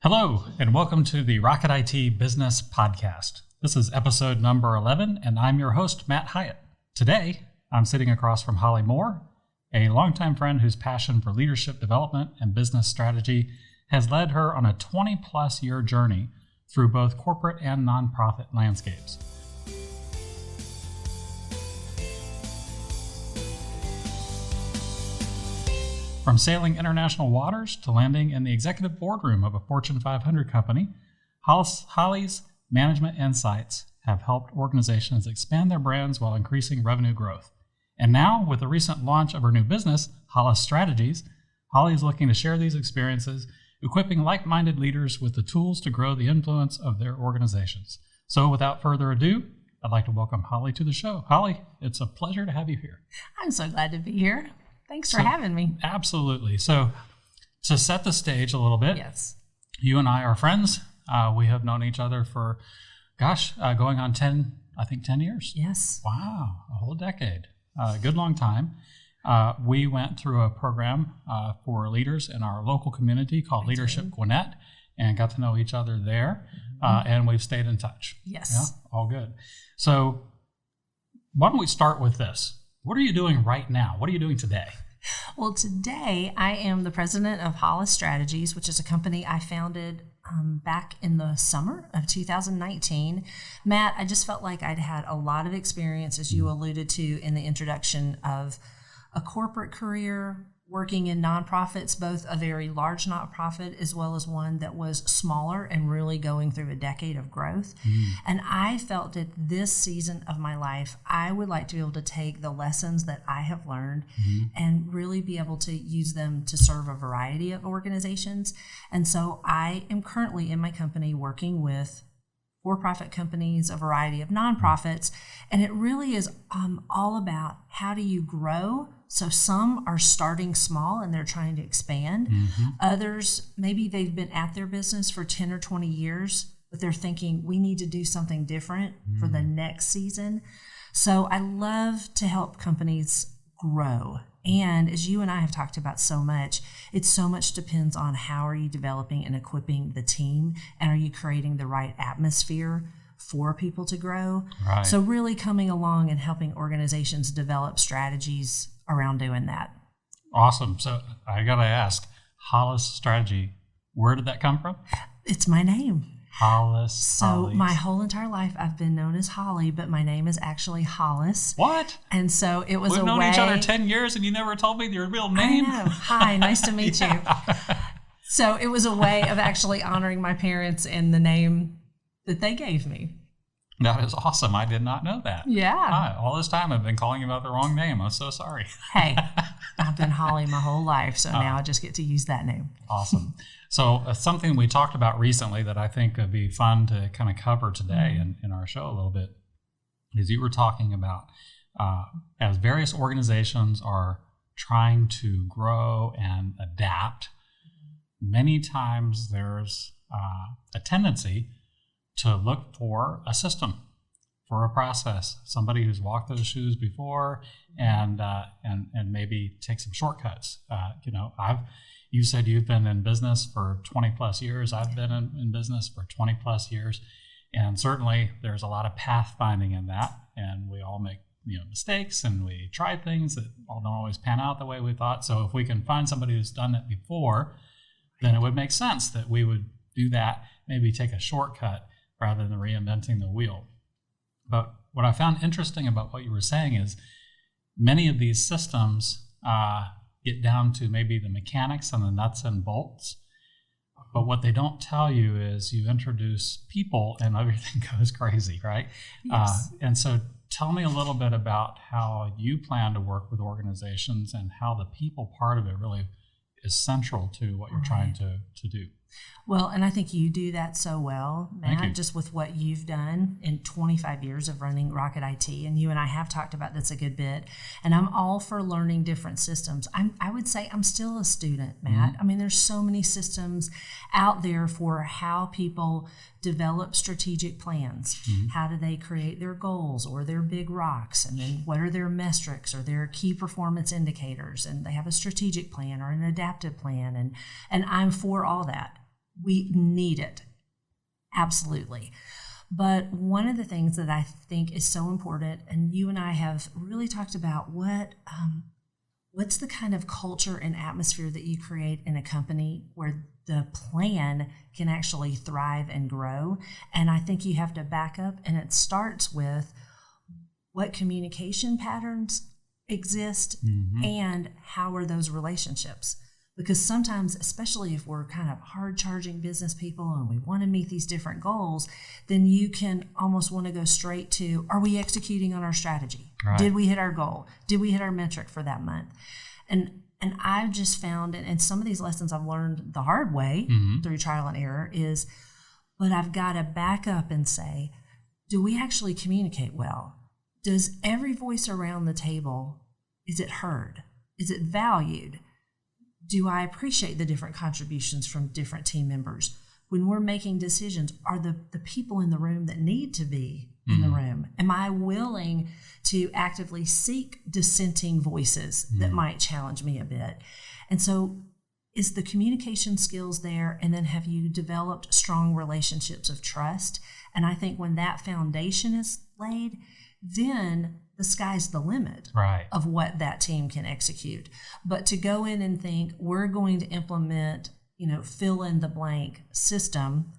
Hello, and welcome to the Rocket IT Business Podcast. This is episode number 11, and I'm your host, Matt Hyatt. Today, I'm sitting across from Holly Moore, a longtime friend whose passion for leadership development and business strategy has led her on a 20-plus year journey through both corporate and nonprofit landscapes. From sailing international waters to landing in the executive boardroom of a Fortune 500 company, Holly's management insights have helped organizations expand their brands while increasing revenue growth. And now, with the recent launch of her new business, Hollis Strategies, Holly is looking to share these experiences, equipping like-minded leaders with the tools to grow the influence of their organizations. So without further ado, I'd like to welcome Holly to the show. Holly, it's a pleasure to have you here. I'm so glad to be here. Thanks for having me. Absolutely. So to set the stage a little bit, Yes. You and I are friends. We have known each other for, going on 10 years. Yes. Wow, a whole decade. Good long time. We went through a program for leaders in our local community called Leadership Gwinnett and got to know each other there. And we've stayed in touch. Yes. Yeah, all good. So why don't we start with this? What are you doing right now? What are you doing today? Well, today I am the president of Hollis Strategies, which is a company I founded back in the summer of 2019. Matt, I just felt like I'd had a lot of experience, as you alluded to in the introduction, of a corporate career, working in nonprofits, both a very large nonprofit as well as one that was smaller and really going through a decade of growth. And I felt that this season of my life, I would like to be able to take the lessons that I have learned and really be able to use them to serve a variety of organizations. And so I am currently in my company working with for-profit companies, a variety of nonprofits, and it really is all about how do you grow. So some are starting small and they're trying to expand. Others, maybe they've been at their business for 10 or 20 years, but they're thinking we need to do something different for the next season. So I love to help companies grow. And as you and I have talked about so much, it so much depends on how are you developing and equipping the team, and are you creating the right atmosphere for people to grow. Right. So really coming along and helping organizations develop strategies around doing that. Awesome. So I got to ask, Hollis Strategy, where did that come from? It's my name. Hollis. So Hollis. my whole entire life I've been known as Holly, but my name is actually Hollis. What? And so it was We've a known way. each other 10 years and you never told me your real name? I know. Hi, nice to meet you. So it was a way of actually honoring my parents and the name that they gave me. That is awesome. I did not know that. Yeah. Hi. All this time I've been calling you about the wrong name. I'm so sorry. Hey, I've been Holly my whole life, so now I just get to use that name. Awesome. So something we talked about recently that I think would be fun to kind of cover today in our show a little bit is you were talking about as various organizations are trying to grow and adapt, many times there's a tendency to look for a system, for a process, somebody who's walked those shoes before, and maybe take some shortcuts. You said you've been in business for 20 plus years. I've been in business for 20 plus years, and certainly there's a lot of pathfinding in that, and we all make mistakes, and we try things that don't always pan out the way we thought. So if we can find somebody who's done it before, then it would make sense that we would do that, maybe take a shortcut rather than reinventing the wheel. But what I found interesting about what you were saying is many of these systems get down to maybe the mechanics and the nuts and bolts. But what they don't tell you is you introduce people and everything goes crazy, right? Yes. And so tell me a little bit about how you plan to work with organizations and how the people part of it really is central to what you're trying to do. Well, and I think you do that so well, Thank you. Matt, just with what you've done in 25 years of running Rocket IT. And you and I have talked about this a good bit. And I'm all for learning different systems. I would say I'm still a student, Matt. I mean, there's so many systems out there for how people develop strategic plans. How do they create their goals or their big rocks? And then what are their metrics or their key performance indicators? And they have a strategic plan or an adaptive plan. And I'm for all that. We need it. Absolutely. But one of the things that I think is so important, and you and I have really talked about what's the kind of culture and atmosphere that you create in a company where the plan can actually thrive and grow. And I think you have to back up, and it starts with what communication patterns exist and how are those relationships. Because sometimes, especially if we're kind of hard-charging business people and we want to meet these different goals, then you can almost want to go straight to, are we executing on our strategy? Right. Did we hit our goal? Did we hit our metric for that month? And I've just found, and some of these lessons I've learned the hard way through trial and error is, but I've got to back up and say, do we actually communicate well? Does every voice around the table, is it heard? Is it valued? Do I appreciate the different contributions from different team members? When we're making decisions, are the people in the room that need to be in the room? Am I willing to actively seek dissenting voices that might challenge me a bit? And so is the communication skills there? And then have you developed strong relationships of trust? And I think when that foundation is laid, then the sky's the limit of what that team can execute. But to go in and think we're going to implement, fill in the blank system,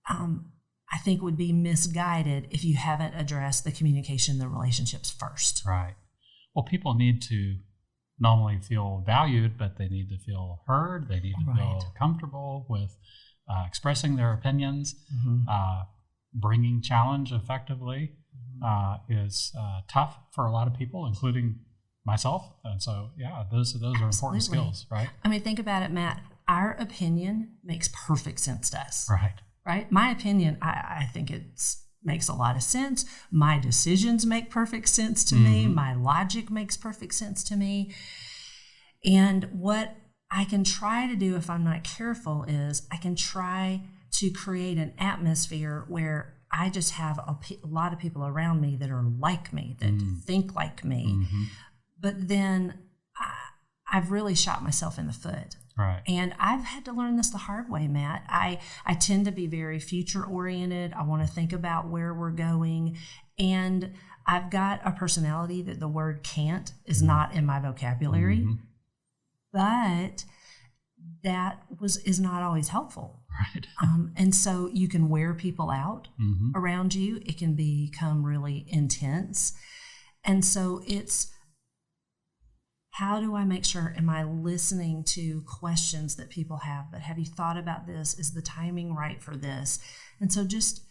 I think would be misguided if you haven't addressed the communication, the relationships first. Right. Well, people need to not only feel valued, but they need to feel heard. They need to feel comfortable with expressing their opinions, bringing challenge effectively. Is tough for a lot of people, including myself. And so, those are important skills, right? I mean, think about it, Matt. Our opinion makes perfect sense to us. Right. My opinion, I think it makes a lot of sense. My decisions make perfect sense to me. My logic makes perfect sense to me. And what I can try to do if I'm not careful is I can try to create an atmosphere where I just have a lot of people around me that are like me, that think like me. But then I've really shot myself in the foot. Right. And I've had to learn this the hard way, Matt. I tend to be very future-oriented. I want to think about where we're going. And I've got a personality that the word can't is not in my vocabulary. But that is not always helpful. Right. And so you can wear people out around you. It can become really intense. And so it's, how do I make sure, am I listening to questions that people have? But have you thought about this? Is the timing right for this? And so just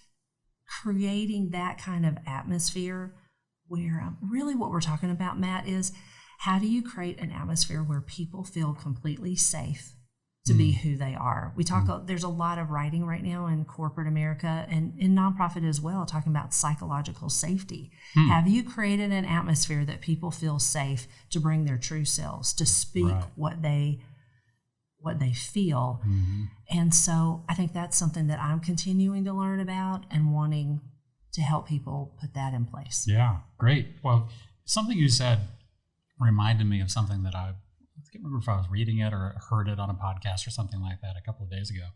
creating that kind of atmosphere where really what we're talking about, Matt, is how do you create an atmosphere where people feel completely safe to be who they are? We talk, there's a lot of writing right now in corporate America and in nonprofit as well, talking about psychological safety. Have you created an atmosphere that people feel safe to bring their true selves, to speak what they feel? And so I think that's something that I'm continuing to learn about and wanting to help people put that in place. Yeah, great. Well, something you said reminded me of something that I can't remember if I was reading it or heard it on a podcast or something like that a couple of days ago.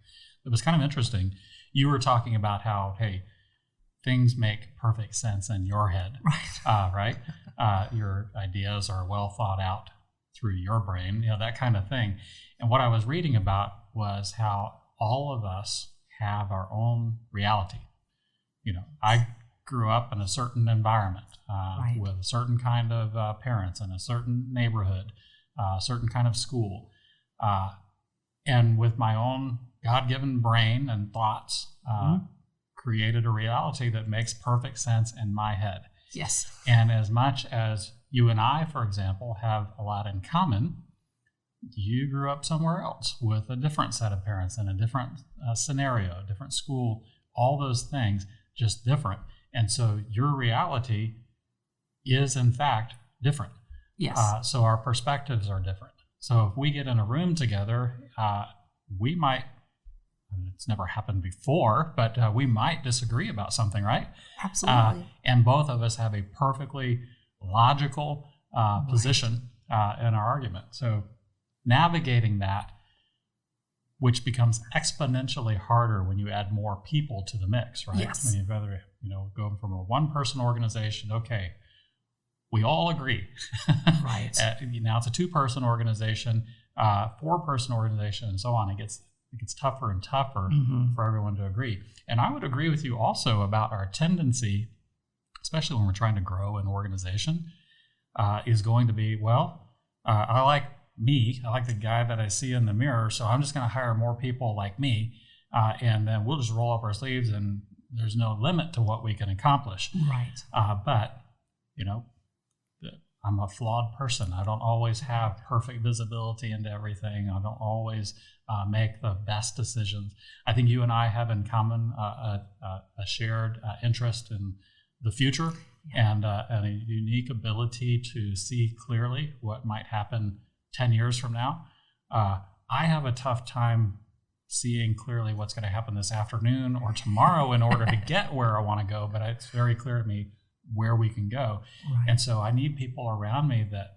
It was kind of interesting. You were talking about how, hey, things make perfect sense in your head, right? Your ideas are well thought out through your brain, that kind of thing. And what I was reading about was how all of us have our own reality. I grew up in a certain environment with a certain kind of parents in a certain neighborhood, a certain kind of school. And with my own God-given brain and thoughts, created a reality that makes perfect sense in my head. Yes. And as much as you and I, for example, have a lot in common, you grew up somewhere else with a different set of parents in a different scenario, a different school, all those things, just different. And so your reality is, in fact, different. Yes. So our perspectives are different. So if we get in a room together, we might, it's never happened before, but we might disagree about something, right? Absolutely. And both of us have a perfectly logical position in our argument. So navigating that which becomes exponentially harder when you add more people to the mix, right? Yes. When you've rather, go from a one-person organization, okay, we all agree. Right. Now it's a two-person organization, four-person organization, and so on. It gets tougher and tougher for everyone to agree. And I would agree with you also about our tendency, especially when we're trying to grow an organization, is going to be, I like me. I like the guy that I see in the mirror, so I'm just going to hire more people like me, and then we'll just roll up our sleeves, and there's no limit to what we can accomplish. Right. But, I'm a flawed person. I don't always have perfect visibility into everything. I don't always make the best decisions. I think you and I have in common a shared interest in the future and a unique ability to see clearly what might happen 10 years from now. I have a tough time seeing clearly what's going to happen this afternoon or tomorrow in order to get where I want to go, but it's very clear to me where we can go. Right. And so I need people around me that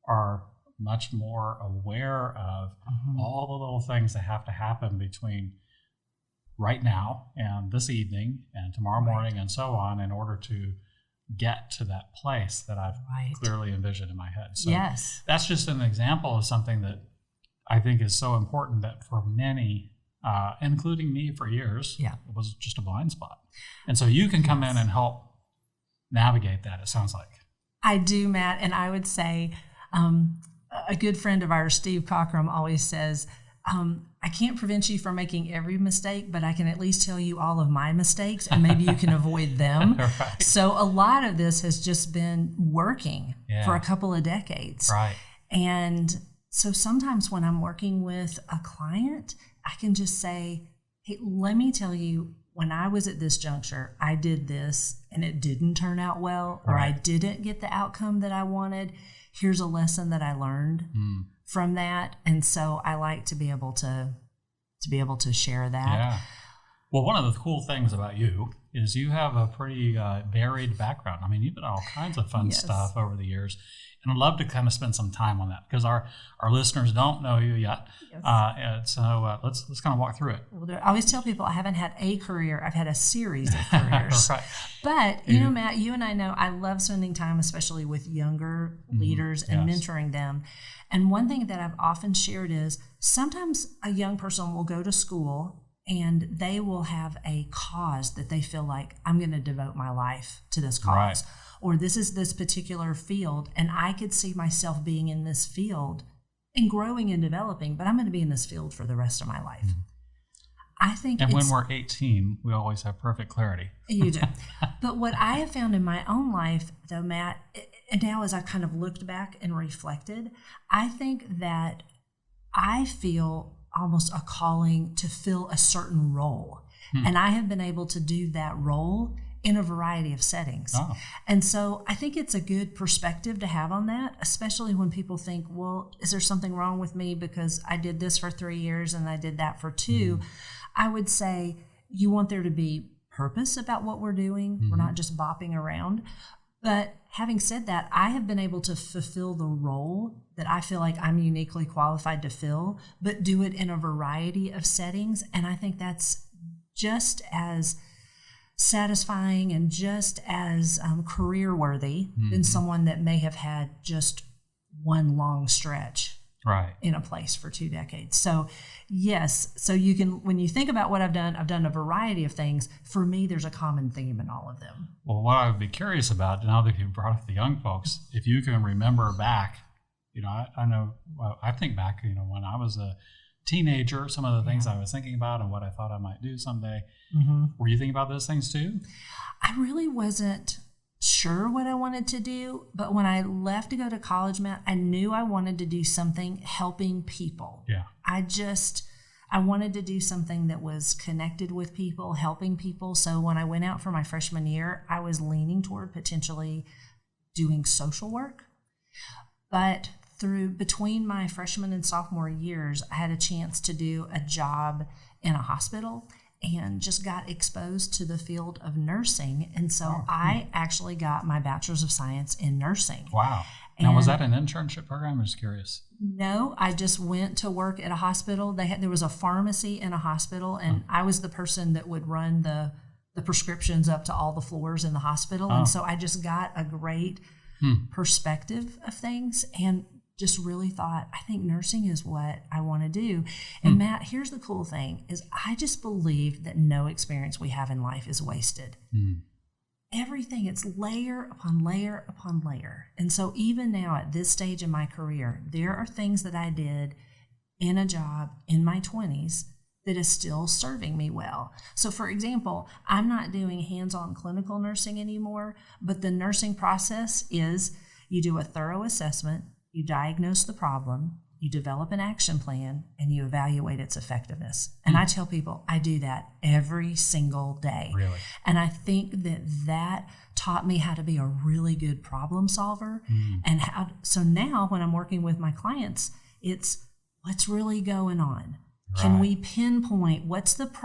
are much more aware of all the little things that have to happen between right now and this evening and tomorrow morning and so on in order to get to that place that I've clearly envisioned in my head. So that's just an example of something that I think is so important that for many, including me for years, it was just a blind spot. And so you can come in and help navigate that, it sounds like. I do, Matt. And I would say a good friend of ours, Steve Cockrum, always says, I can't prevent you from making every mistake, but I can at least tell you all of my mistakes and maybe you can avoid them. Right. So a lot of this has just been working for a couple of decades. Right. And so sometimes when I'm working with a client, I can just say, hey, let me tell you, when I was at this juncture, I did this and it didn't turn out well, or I didn't get the outcome that I wanted. Here's a lesson that I learned from that. And so I like to be able to share that. Yeah. Well, one of the cool things about you is you have a pretty varied background. I mean, you've done all kinds of fun stuff over the years. And I'd love to kind of spend some time on that because our listeners don't know you yet. Yes. So let's kind of walk through it. Well, I always tell people I haven't had a career. I've had a series of careers. Right. But, Matt, you and I know I love spending time, especially with younger leaders and mentoring them. And one thing that I've often shared is sometimes a young person will go to school and they will have a cause that they feel like, I'm going to devote my life to this cause. Right. Or this is this particular field, and I could see myself being in this field and growing and developing, but I'm going to be in this field for the rest of my life. I think and when we're 18, we always have perfect clarity. You do. But what I have found in my own life, though, Matt, and now as I kind of looked back and reflected, I think that I feel almost a calling to fill a certain role. And I have been able to do that role in a variety of settings. And so I think it's a good perspective to have on that, especially when people think, well, is there something wrong with me because I did this for 3 years and I did that for 2? I would say you want there to be purpose about what we're doing. We're not just bopping around. But having said that, I have been able to fulfill the role that I feel like I'm uniquely qualified to fill, but do it in a variety of settings. And I think that's just as satisfying and just as career worthy than someone that may have had just one long stretch in a place for 2 decades. So yes, so you can, when you think about what I've done a variety of things. For me, there's a common theme in all of them. Well, what I would be curious about, now that you brought up the young folks, if you can remember back, I know, I think back, when I was a teenager, some of the things I was thinking about and what I thought I might do someday. Were you thinking about those things too? I really wasn't sure what I wanted to do, but when I left to go to college, Matt, I knew I wanted to do something helping people. I wanted to do something that was connected with people, helping people. So when I went out for my freshman year, I was leaning toward potentially doing social work. But between my freshman and sophomore years, I had a chance to do a job in a hospital and just got exposed to the field of nursing. And so I actually got my bachelor's of science in nursing. Wow. Now, was that an internship program? I'm just curious. No, I just went to work at a hospital. There was a pharmacy in a hospital, and I was the person that would run the prescriptions up to all the floors in the hospital. And so I just got a great perspective of things and just really thought, I think nursing is what I want to do. And Matt, here's the cool thing is I just believe that no experience we have in life is wasted. Everything, it's layer upon layer upon layer. And so even now at this stage in my career, there are things that I did in a job in my 20s that is still serving me well. So for example, I'm not doing hands-on clinical nursing anymore, but the nursing process is you do a thorough assessment, you diagnose the problem, you develop an action plan, and you evaluate its effectiveness. And I tell people I do that every single day. Really? And I think that taught me how to be a really good problem solver. And so now when I'm working with my clients, it's what's really going on. Can we pinpoint what's the problem?